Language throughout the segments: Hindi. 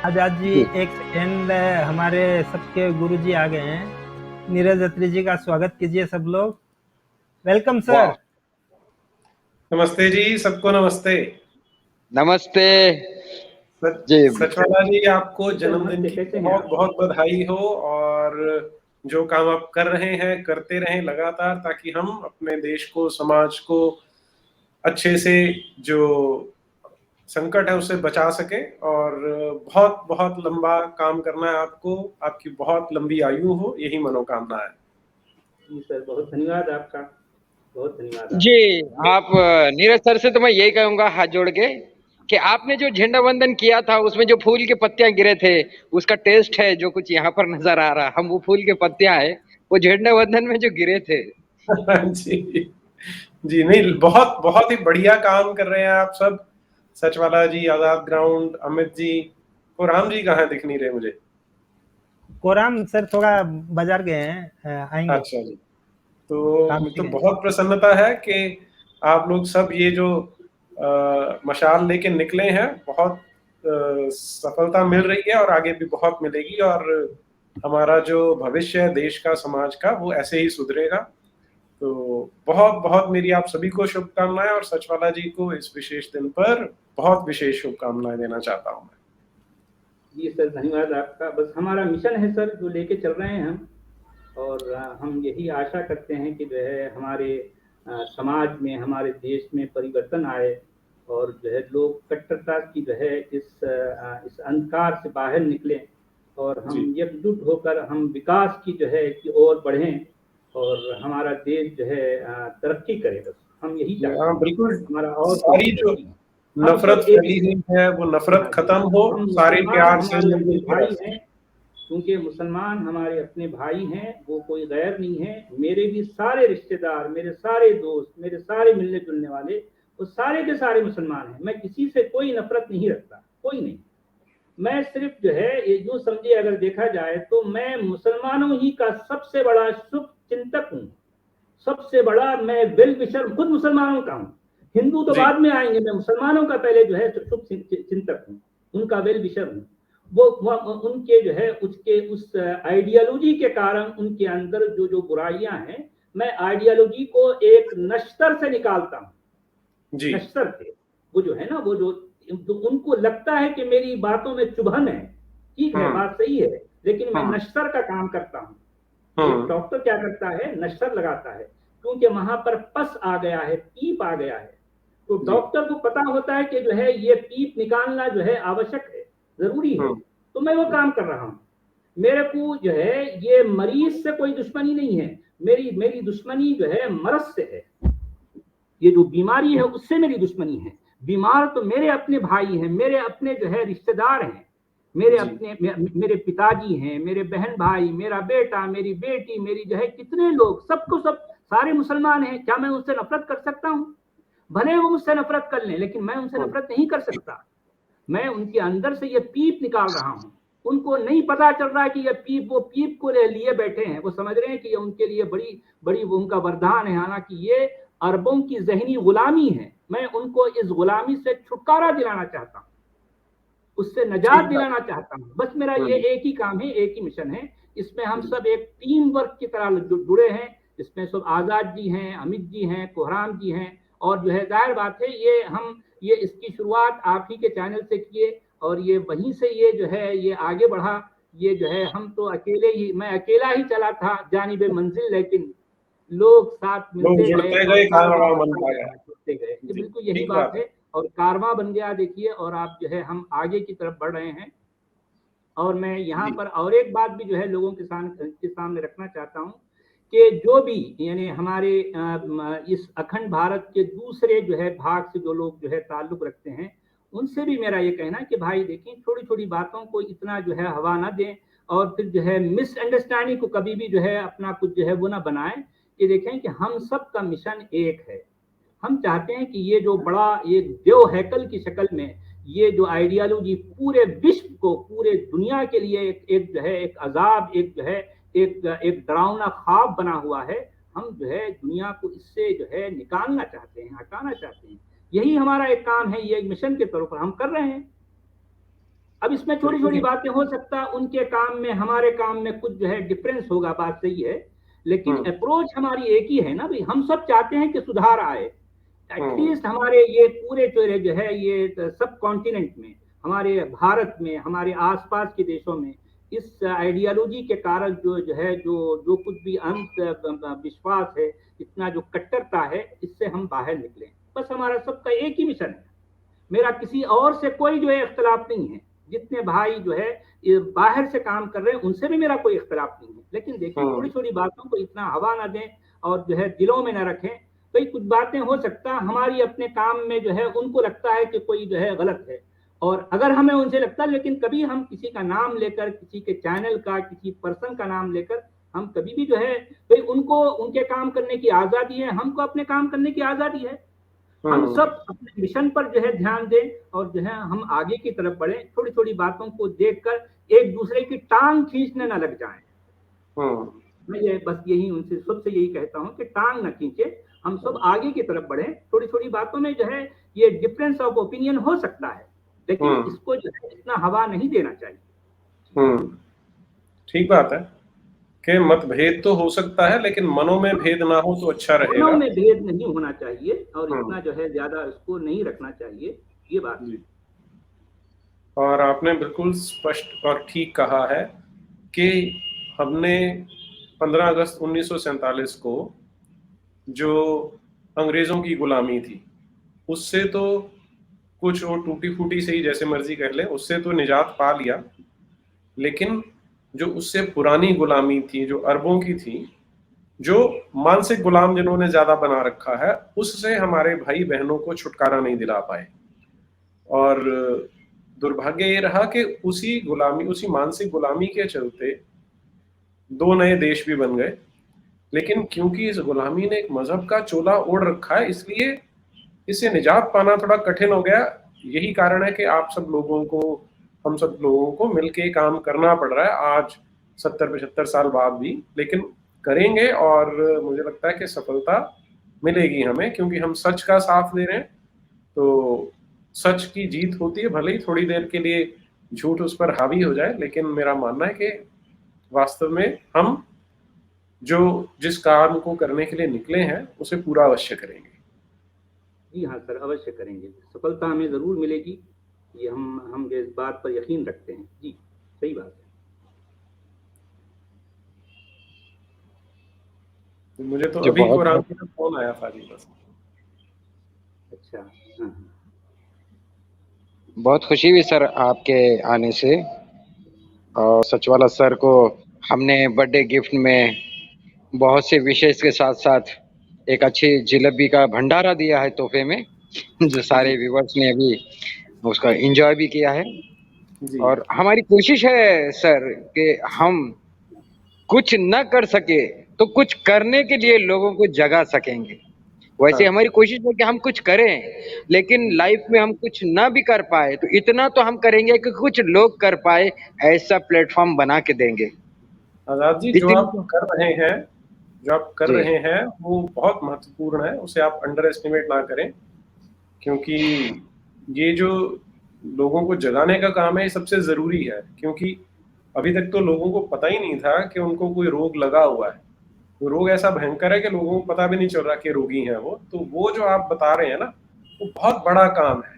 आजाद जी, जी। एक सेकेंड। हमारे सबके गुरु जी आ गए हैं। नीरज अत्री जी का स्वागत कीजिए सब लोग। वेलकम वाह। सर। नमस्ते जी, सबको नमस्ते। नमस्ते सच जी। सचवाला जी, आपको जन्मदिन नमस्ते, की कैसे हैं बहुत आप? बहुत बधाई हो। और जो काम आप कर रहे हैं करते रहें लगातार, ताकि हम अपने देश को, समाज को अच्छे से जो संकट है उससे बचा सके। और बहुत बहुत लंबा काम करना है आपको। आपकी बहुत लंबी आयु हो, यही मनोकामना है। जी सर, बहुत धन्यवाद आपका। बहुत धन्यवाद जी, आपका। आप नीरज सर से तो मैं यही कहूंगा हाथ जोड़ के कि आपने जो झंडा वंदन किया था उसमें जो फूल के पत्तियां गिरे थे उसका टेस्ट है जो कुछ यहाँ पर नजर आ रहा। हम वो फूल के पत्तियां हैं, वो झंडा वंदन में जो गिरे थे। जी जी, नहीं, बहुत बहुत ही बढ़िया काम कर रहे हैं आप सब। सचवाला जी, आजाद ग्राउंड, अमित जी। और राम जी कहाँ दिख नहीं रहे मुझे। कोराम सर थोड़ा बाजार गए हैं, आएंगे। अच्छा जी। तो काम मुझे से तो गए। बहुत प्रसन्नता है कि आप लोग सब ये जो मशाल लेके निकले हैं। बहुत सफलता मिल रही है और आगे भी बहुत मिलेगी। और हमारा जो भविष्य है देश का, समाज का, वो ऐसे ही सुधरेगा। तो बहुत बहुत मेरी आप सभी को शुभकामनाएं। और सचवाला जी को इस विशेष दिन पर बहुत विशेष शुभकामनाएं देना चाहता हूं मैं। जी सर, धन्यवाद आपका। बस हमारा मिशन है सर जो लेके चल रहे हैं हम। और हम यही आशा करते हैं कि जो है हमारे समाज में, हमारे देश में परिवर्तन आए। और जो है लोग कट्टरता की जो है इस अंधकार से बाहर निकलें। और जी हम एकजुट होकर हम विकास की जो है की ओर बढ़ें। और हमारा देश जो है तरक्की करे। बस हम यही चाहते हाँ, हैं। बिल्कुल। हमारा और कोई सारी जो नहीं है। हम नफरत सब एक फैली हैं। हुई है वो नफरत हाँ जी, खत्म हो। हम सारे मुसलमान प्यार से हमारे अपने मिलजुल के रह भाई सकें। हैं। क्योंकि मुसलमान हमारे अपने भाई हैं, वो कोई गैर नहीं है। मेरे भी सारे रिश्तेदार, मेरे सारे दोस्त, मेरे सारे मिलने जुलने वाले, वो सारे के सारे मुसलमान हैं। मैं किसी से कोई नफरत नहीं रखता, कोई नहीं। मैं सिर्फ जो है ये यूं समझिए, अगर देखा जाए तो मैं मुसलमानों ही का सबसे बड़ा शुभ चिंतक हूँ। सबसे बड़ा मैं वेल विशर खुद मुसलमानों का हूँ। हिंदू तो जी बाद में आएंगे, मैं मुसलमानों का पहले जो है शुभ चिंतक हूँ। उनका वेल विशर हूँ। वो उनके जो है उसके उस आइडियोलॉजी के कारण उनके अंदर जो जो बुराइयां हैं, मैं आइडियोलॉजी को एक नश्तर से निकालता हूँ। जी। नश्तर थे वो जो है ना, वो जो तो उनको लगता है कि मेरी बातों में चुभन है। ठीक है, हम्म बात सही है। लेकिन मैं हम्म नश्तर का काम करता हूँ। एक हम्म डॉक्टर क्या करता है, नश्तर लगाता है। क्योंकि वहां पर पस आ गया है, पीप आ गया है। तो जी डॉक्टर को पता होता है कि जो है ये पीप निकालना जो है आवश्यक है, जरूरी है। हम्म तो मैं वो काम कर रहा हूँ। मेरे को जो है ये मरीज से कोई दुश्मनी नहीं है। मेरी मेरी दुश्मनी जो है मरज से है। ये जो बीमारी है उससे मेरी दुश्मनी है। बीमार तो मेरे अपने भाई हैं, मेरे अपने जो है रिश्तेदार हैं। मेरे जी अपने मेरे पिताजी हैं, मेरे बहन भाई, मेरा बेटा, मेरी बेटी, मेरी जो है कितने लोग, सबको सब सारे मुसलमान हैं। क्या मैं उनसे नफरत कर सकता हूँ? भले वो मुझसे नफरत कर लें, लेकिन मैं उनसे हम्म नफरत नहीं कर सकता। मैं उनके अंदर से ये पीप निकाल रहा हूँ। उनको नहीं पता चल रहा है कि ये पीप, वो पीप को लिए बैठे हैं। वो समझ रहे हैं कि ये उनके लिए बड़ी बड़ी वो उनका वरदान है। हालांकि ये अरबों की जहनी गुलामी है। मैं उनको इस गुलामी से छुटकारा दिलाना चाहता हूँ, उससे नजात ठीक है। दिलाना चाहता हूँ। बस मेरा ये एक ही काम है, एक ही मिशन है। इसमें हम जी सब एक टीम वर्क की तरह जुड़े हैं। इसमें सब आजाद जी हैं, अमित जी हैं, कोहराम जी हैं। और जो है जाहिर बात है ये इसकी शुरुआत आप ही के चैनल से किए। और ये वहीं से ये जो है ये आगे बढ़ा। ये जो है हम तो अकेले ही, मैं अकेला ही चला था जानिबे मंजिल, लेकिन लोग साथ लोग मिलते गए जुड़ते और गए, कारवां कारवां बढ़ता बनता गया, गया। जुड़ते गए। ये जी, बिल्कुल यही ठीक बात बात है। है। और कारवां बन गया देखिए, और आप जो है हम आगे की तरफ बढ़ रहे हैं। और मैं यहाँ जी पर और एक बात भी जो है लोगों के सामने रखना चाहता हूँ कि जो भी यानी हमारे इस अखंड भारत के दूसरे जो है भाग से जो लोग जो है ताल्लुक रखते हैं, उनसे भी मेरा ये कहना है कि भाई देखिए, छोटी छोटी बातों को इतना जो है हवा ना दें। और फिर जो है मिसअंडरस्टैंडिंग को कभी भी जो है अपना कुछ जो है वो ना बनाएं। कि देखें कि हम सब का मिशन एक है। हम चाहते हैं कि ये जो बड़ा एक देव हैकल की शक्ल में ये जो आइडियोलॉजी पूरे विश्व को, पूरे दुनिया के लिए एक जो है एक अजाब, एक जो है एक डरावना ख्वाब बना हुआ है। हम जो है दुनिया को इससे जो है निकालना चाहते हैं, हटाना चाहते हैं। यही हमारा एक काम है, ये एक मिशन के तौर पर हम कर रहे हैं। अब इसमें छोटी छोटी बातें हो सकता है, उनके काम में हमारे काम में कुछ जो है डिफरेंस होगा, बात सही है, लेकिन अप्रोच हमारी एक ही है ना भाई। हम सब चाहते हैं कि सुधार आए, एटलीस्ट हमारे ये पूरे जो है ये सब कॉन्टिनेंट में, हमारे भारत में, हमारे आसपास के देशों में इस आइडियोलॉजी के कारण जो है जो कुछ भी अंत विश्वास है, इतना जो कट्टरता है, इससे हम बाहर निकलें। बस हमारा सबका एक ही मिशन है। मेरा किसी और से कोई जो है इख्तलाफ नहीं है। जितने भाई जो है ये बाहर से काम कर रहे हैं उनसे भी मेरा कोई इख्तलाफ नहीं है, लेकिन देखिए थोड़ी छोटी बातों को इतना हवा ना दें और जो है दिलों में ना रखें। कई कुछ बातें हो सकता है हमारी अपने काम में जो है उनको लगता है कि कोई जो है गलत है, और अगर हमें उनसे लगता है, लेकिन कभी हम किसी का नाम लेकर, किसी के चैनल का, किसी पर्सन का नाम लेकर हम कभी भी जो है भाई, उनको उनके काम करने की आजादी है, हमको अपने काम करने की आजादी है। हम सब अपने मिशन पर जो है ध्यान दें और जो है हम आगे की तरफ बढ़े। छोटी छोटी बातों को देखकर एक दूसरे की टांग खींचने ना लग जाएं। मैं ये बस यही उनसे सबसे यही कहता हूं कि टांग ना खींचे, हम सब आगे की तरफ बढ़े। छोटी छोटी बातों में जो है ये डिफरेंस ऑफ ओपिनियन हो सकता है, लेकिन इसको जो है इतना हवा नहीं देना चाहिए। ठीक बात है कि मतभेद तो हो सकता है, लेकिन मनों में भेद ना हो तो अच्छा रहेगा। मनों में भेद नहीं होना चाहिए और इतना जो है ज्यादा इसको नहीं रखना चाहिए, ये बात है। और आपने बिल्कुल स्पष्ट और ठीक कहा है कि हमने 15 अगस्त 1947 को जो अंग्रेजों की गुलामी थी उससे तो कुछ और टूटी फूटी से ही जैसे मर्जी कर ले, उससे तो निजात पा लिया, लेकिन जो उससे पुरानी गुलामी थी, जो अरबों की थी, जो मानसिक गुलाम जिन्होंने ज्यादा बना रखा है, उससे हमारे भाई बहनों को छुटकारा नहीं दिला पाए। और दुर्भाग्य ये रहा कि उसी गुलामी, उसी मानसिक गुलामी के चलते 2 नए देश भी बन गए, लेकिन क्योंकि इस गुलामी ने एक मजहब का चोला ओढ़ रखा है, इसलिए इससे निजात पाना थोड़ा कठिन हो गया। यही कारण है कि आप सब लोगों को, हम सब लोगों को मिलके काम करना पड़ रहा है आज 70-75 साल बाद भी, लेकिन करेंगे और मुझे लगता है कि सफलता मिलेगी हमें, क्योंकि हम सच का साथ दे रहे हैं। तो सच की जीत होती है, भले ही थोड़ी देर के लिए झूठ उस पर हावी हो जाए, लेकिन मेरा मानना है कि वास्तव में हम जो जिस काम को करने के लिए निकले हैं उसे पूरा अवश्य करेंगे। जी हाँ सर, अवश्य करेंगे, सफलता हमें जरूर मिलेगी, ये हम इस बात पर यकीन रखते हैं। जी सही बात है। मुझे तो अभी कुरान का फोन आया था जी, बस। अच्छा, बहुत खुशी हुई सर आपके आने से, और सचवाला सर को हमने बर्थडे गिफ्ट में बहुत से विशेष के साथ साथ एक अच्छी जलेबी का भंडारा दिया है तोहफे में, जो सारे व्यूवर्स ने अभी उसका एंजॉय भी किया है। और हमारी कोशिश है सर कि हम कुछ न कर सके तो कुछ करने के लिए लोगों को जगा सकेंगे। वैसे हमारी कोशिश है कि हम कुछ करें, लेकिन लाइफ में हम कुछ ना भी कर पाए तो इतना तो हम करेंगे कि कुछ लोग कर पाए, ऐसा प्लेटफॉर्म बना के देंगे। आजाद जी, जो आप कर रहे हैं वो बहुत महत्वपूर्ण है, उसे आप अंडर एस्टिमेट ना करें, क्योंकि ये जो लोगों को जगाने का काम है ये सबसे जरूरी है। क्योंकि अभी तक तो लोगों को पता ही नहीं था कि उनको कोई रोग लगा हुआ है। वो रोग ऐसा भयंकर है कि लोगों को पता भी नहीं चल रहा कि रोगी हैं वो। तो वो जो आप बता रहे हैं ना, वो बहुत बड़ा काम है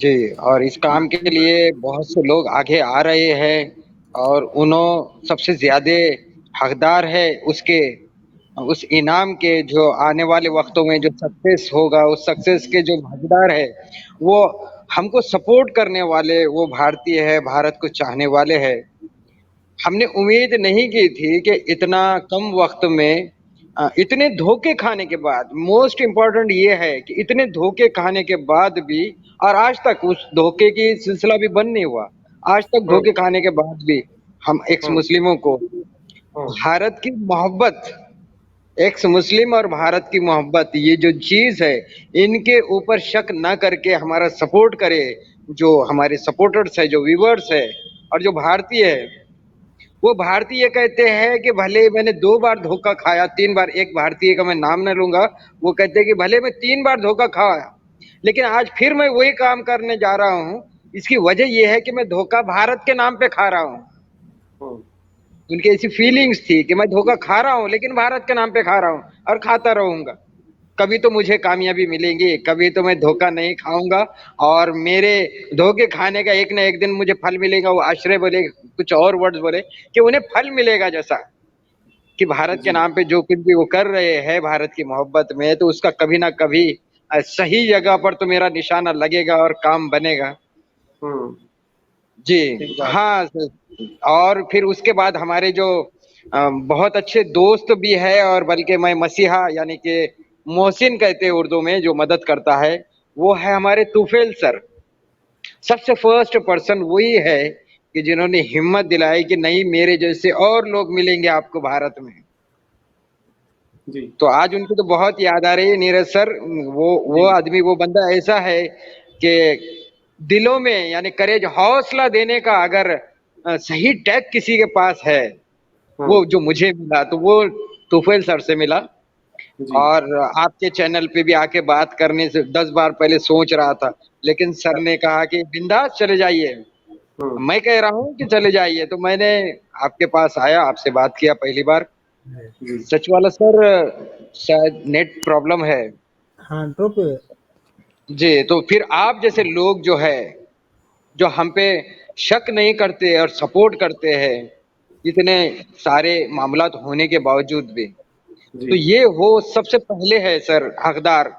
जी। और इस काम के लिए बहुत से लोग आगे आ रहे हैं, और उन्होंने सबसे ज्यादा हकदार है उसके, उस इनाम के, जो आने वाले वक्तों में जो सक्सेस होगा, उस सक्सेस के जो भागीदार है वो हमको सपोर्ट करने वाले, वो भारतीय है, भारत को चाहने वाले हैं। हमने उम्मीद नहीं की थी कि इतना कम वक्त में इतने धोखे खाने के बाद, मोस्ट इम्पोर्टेंट ये है कि इतने धोखे खाने के बाद भी, और आज तक उस धोखे की सिलसिला भी बंद नहीं हुआ, आज तक धोखे खाने के बाद भी हम एक्स मुस्लिमों को भारत की मोहब्बत, एक्स मुस्लिम और भारत की मोहब्बत, ये जो चीज है, इनके ऊपर शक ना करके हमारा सपोर्ट करे। जो हमारे सपोर्टर्स है, जो व्यूवर्स है, और जो भारतीय है, वो भारतीय कहते हैं कि भले मैंने 2 बार धोखा खाया, 3 बार, एक भारतीय का मैं नाम न लूंगा, वो कहते हैं कि भले मैं 3 बार धोखा खाया, लेकिन आज फिर मैं वही काम करने जा रहा हूँ। इसकी वजह यह है कि मैं धोखा भारत के नाम पे खा रहा हूँ। हम्म, उनकी ऐसी फीलिंग्स थी कि मैं धोखा खा रहा हूँ, लेकिन भारत के नाम पे खा रहा हूँ और खाता रहूंगा। कभी तो मुझे कामयाबी मिलेगी, कभी तो मैं धोखा नहीं खाऊंगा और मेरे धोखे खाने का एक ना एक दिन मुझे फल मिलेगा। वो आश्रय बोले, कुछ और वर्ड्स बोले कि उन्हें फल मिलेगा, जैसा कि भारत के जी। नाम पे जो कुछ भी वो कर रहे हैं भारत की मोहब्बत में, तो उसका कभी ना कभी सही जगह पर तो मेरा निशाना लगेगा और काम बनेगा। हम्म, जी ठीक बात। हाँ सर। और फिर उसके बाद हमारे जो बहुत अच्छे दोस्त भी है, और बल्कि मैं मसीहा यानी कि मोहसिन कहते हैं उर्दू में, जो मदद करता है, वो है हमारे तुफेल सर। सबसे फर्स्ट पर्सन वही है कि जिन्होंने हिम्मत दिलाई कि नहीं, मेरे जैसे और लोग मिलेंगे आपको भारत में। जी। तो आज उनकी तो बहुत याद आ रही है नीरज सर। वो जी। आदमी, वो बंदा ऐसा है कि दिलों में यानी करेज, हौसला देने का अगर सही टैग किसी के पास है, वो हम्म, जो मुझे मिला, तो वो तुफैल सर से मिला। जी। और आपके चैनल पे भी आके बात करने से 10 बार पहले सोच रहा था, लेकिन सर ने कहा कि बिंदास चले जाइए। हम्म, मैं कह रहा हूँ कि चले जाइए, तो मैंने आपके पास आया, आपसे बात किया पहली बार। जी। सच वाला सर, शायद नेट प्रॉब्लम है। हाँ तो जी, तो फिर आप जैसे लोग जो है, जो हम पे शक नहीं करते और सपोर्ट करते हैं, इतने सारे मामलात होने के बावजूद भी, जी। तो ये वो सबसे पहले है सर हकदार।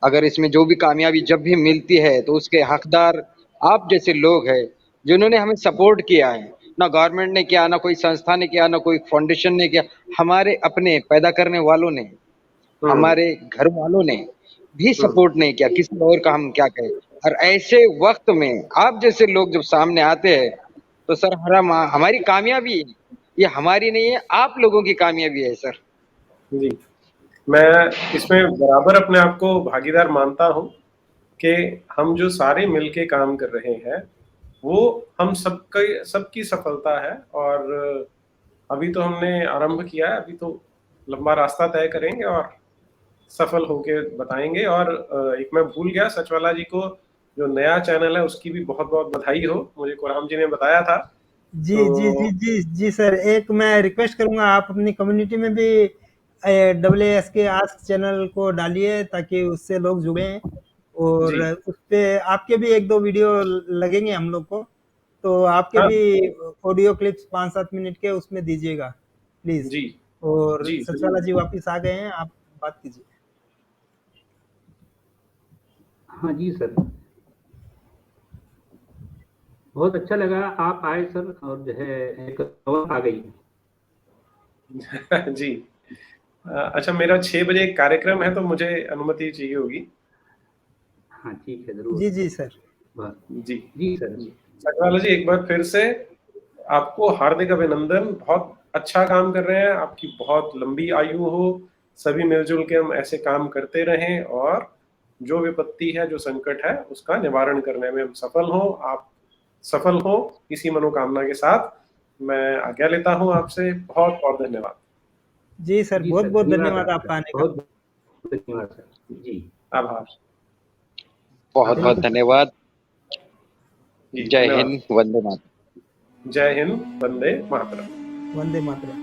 अगर इसमें जो भी कामयाबी जब भी मिलती है, तो उसके हकदार आप जैसे लोग हैं, जिन्होंने हमें सपोर्ट किया है। ना गवर्नमेंट ने किया, ना कोई संस्था ने किया, ना कोई फाउंडेशन ने किया, हमारे अपने पैदा करने वालों ने, हम्म, हमारे घर वालों ने भी हम्म, सपोर्ट नहीं किया। किसी और का हम क्या कहें। और ऐसे वक्त में आप जैसे लोग जब सामने आते हैं, तो सर हमारी कामयाबी ये हमारी नहीं है, आप लोगों की कामयाबी है सर। जी। मैं इसमें बराबर अपने आप को भागीदार मानता हूँ कि हम जो सारे मिलके काम कर रहे हैं, वो हम सबकी सफलता है। और अभी तो हमने आरंभ किया है, अभी तो लंबा रास्ता तय करेंगे और सफल होके बताएंगे। और एक मैं भूल गया, सचवाला जी को जो नया चैनल है उसकी भी बहुत बहुत बधाई हो, मुझे कोराम जी ने बताया था। जी जी जी तो जी जी सर, एक मैं रिक्वेस्ट करूंगा, आप अपनी कम्युनिटी में भी WS के आस्क चैनल को डालिए, ताकि उससे लोग जुड़े। और जी। उस पे आपके भी एक दो वीडियो लगेंगे हम लोग को, तो आपके हाँ। भी ऑडियो क्लिप्स 5-7 मिनट के उसमें दीजिएगा प्लीज। जी। और जी सचवाला जरूर। जी वापस आ गए हैं, आप बात कीजिए। हाँ जी सर, बहुत अच्छा लगा आप आए सर, और जो है एक खबर आ गई। जी। अच्छा, मेरा 6 बजे एक कार्यक्रम है, तो मुझे अनुमति चाहिए होगी। हाँ ठीक है, जरूर। जी जी सर। बस। जी। जी सर। जी। सचवाला जी, एक बार फिर से आपको हार्दिक अभिनंदन। बहुत अच्छा काम कर रहे हैं, आपकी बहुत लंबी आयु हो। सभी मिलजुल के हम ऐसे काम करते रहें, और जो विपत्ति है, जो संकट है, उसका निवारण करने में हम सफल हों। आप सफल हो इसी मनोकामना के साथ मैं आज्ञा लेता हूं आपसे। बहुत बहुत धन्यवाद। जी सर, जी बहुत सर, बहुत धन्यवाद धन्यवाद आपका, आपका आने का। बहुत बहुत धन्यवाद सर जी। आभार। बहुत थैंक बहुत यू सर। धन्यवाद। जी जय धन्यवाद। हिंद, वंदे मातरम। जय हिंद, वंदे मातरम। वंदे मातरम।